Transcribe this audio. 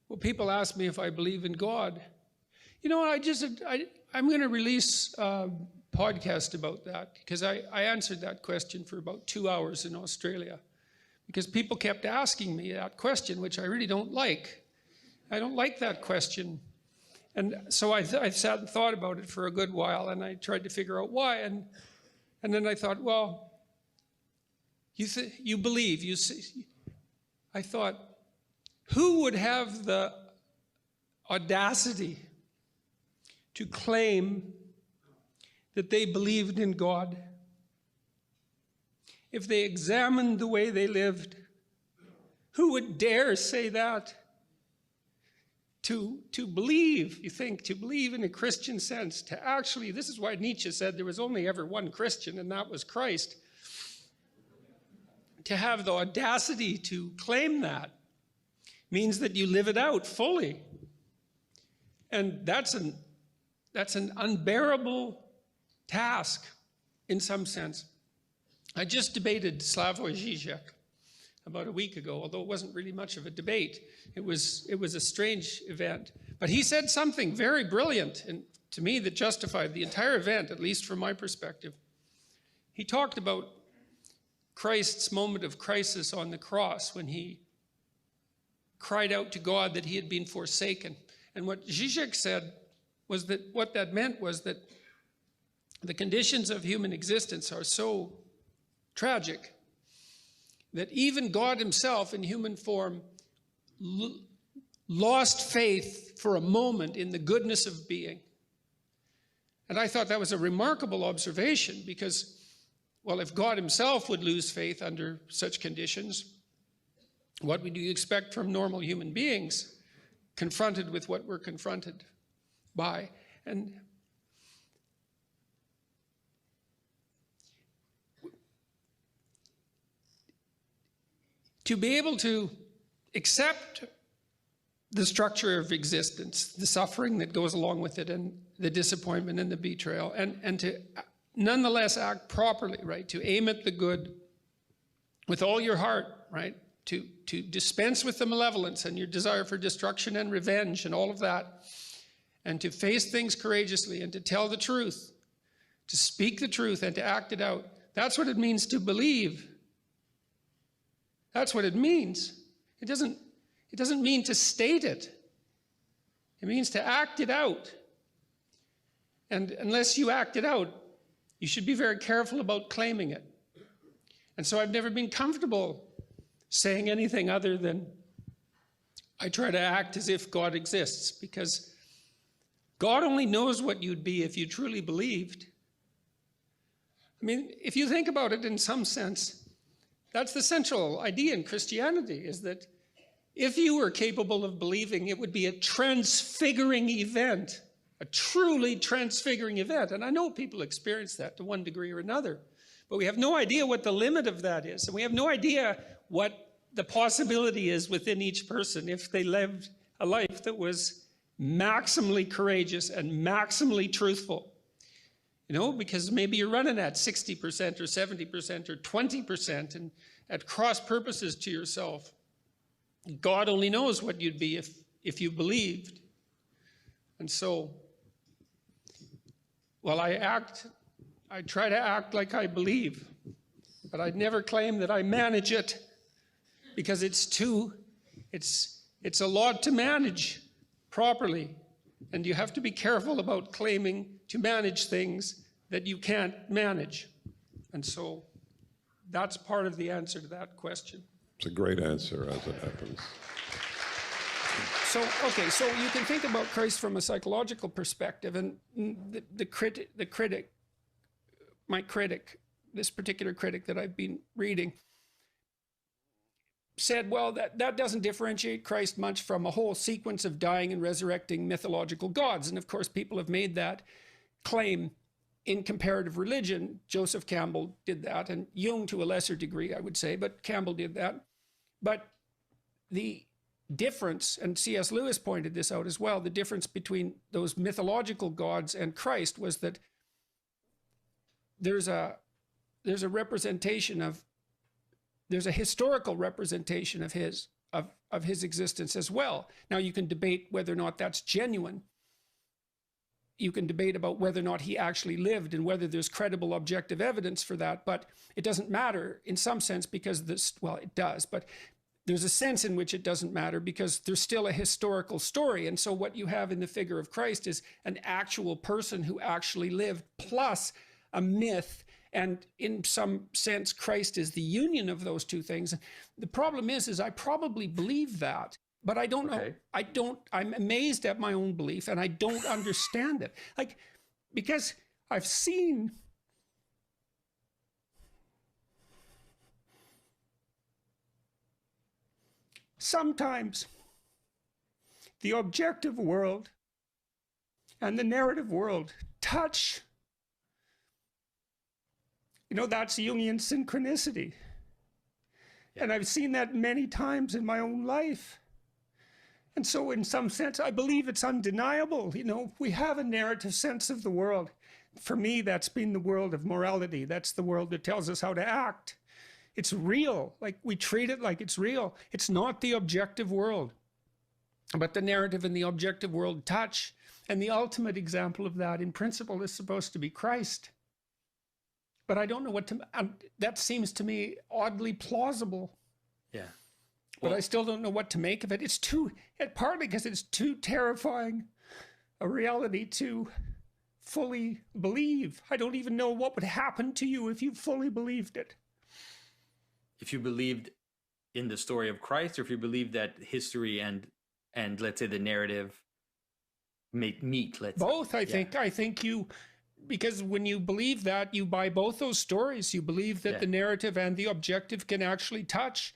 Well, people ask me if I believe in God. You know, I'm going to release a podcast about that, because I answered that question for about 2 hours in Australia, because people kept asking me that question, which I really don't like. I don't like that question. And so I sat and thought about it for a good while, and I tried to figure out why. And then I thought, well, you believe. I thought, who would have the audacity to claim that they believed in God if they examined the way they lived? Who would dare say that? To believe, you think, to believe in a Christian sense, to actually, this is why Nietzsche said there was only ever one Christian, and that was Christ. To have the audacity to claim that means that you live it out fully. And that's an unbearable task in some sense. I just debated Slavoj Žižek about a week ago, although it wasn't really much of a debate. It was a strange event. But he said something very brilliant, and to me, that justified the entire event, at least from my perspective. He talked about Christ's moment of crisis on the cross when he cried out to God that he had been forsaken. And what Žižek said was that what that meant was that the conditions of human existence are so tragic that even God himself in human form lost faith for a moment in the goodness of being. And I thought that was a remarkable observation, because, well, if God himself would lose faith under such conditions, what would you expect from normal human beings confronted with what we're confronted by? And to be able to accept the structure of existence, the suffering that goes along with it, and the disappointment and the betrayal, and to nonetheless act properly, right? To aim at the good with all your heart, right? To dispense with the malevolence and your desire for destruction and revenge and all of that, and to face things courageously and to tell the truth, to speak the truth and to act it out. That's what it means to believe. That's what it means. It doesn't mean to state it. It means to act it out. And unless you act it out, you should be very careful about claiming it. And so I've never been comfortable saying anything other than I try to act as if God exists, because God only knows what you'd be if you truly believed. I mean, if you think about it in some sense, that's the central idea in Christianity, is that if you were capable of believing, it would be a transfiguring event, a truly transfiguring event. And I know people experience that to one degree or another, but we have no idea what the limit of that is. And we have no idea what the possibility is within each person if they lived a life that was maximally courageous and maximally truthful. You know, because maybe you're running at 60% or 70% or 20% and at cross purposes to yourself. God only knows what you'd be if you believed. And so, well, I try to act like I believe, but I'd never claim that I manage it, because it's a lot to manage properly. And you have to be careful about claiming to manage things that you can't manage. And so that's part of the answer to that question. It's a great answer, as it happens. So, okay, so you can think about Christ from a psychological perspective, and my critic, this particular critic that I've been reading, said, well, that doesn't differentiate Christ much from a whole sequence of dying and resurrecting mythological gods. And of course, people have made that claim in comparative religion. Joseph Campbell did that, and Jung to a lesser degree, I would say, but Campbell did that. But the difference, and C.S. Lewis pointed this out as well, the difference between those mythological gods and Christ was that there's a historical representation of of his existence as well. Now, you can debate whether or not that's genuine. You can debate about whether or not he actually lived and whether there's credible objective evidence for that, but it doesn't matter in some sense because this, well, it does, but there's a sense in which it doesn't matter because there's still a historical story. And so what you have in the figure of Christ is an actual person who actually lived plus a myth. And in some sense, Christ is the union of those two things. The problem is I probably believe that, but I don't know. I'm amazed at my own belief and I don't understand it. Like, because I've seen sometimes the objective world and the narrative world touch. You know, that's Jungian synchronicity. Yeah. And I've seen that many times in my own life. And so in some sense, I believe it's undeniable. You know, we have a narrative sense of the world. For me, that's been the world of morality. That's the world that tells us how to act. It's real. Like, we treat it like it's real. It's not the objective world. But the narrative and the objective world touch. And the ultimate example of that, in principle, is supposed to be Christ. But I don't know what to... that seems to me oddly plausible. Yeah. But I still don't know what to make of it. It's too... partly because it's too terrifying a reality to fully believe. I don't even know what would happen to you if you fully believed it. If you believed in the story of Christ, or if you believed that history and let's say the narrative meet, let's both, say. I think you... Because when you believe that, you buy both those stories. You believe that the narrative and the objective can actually touch.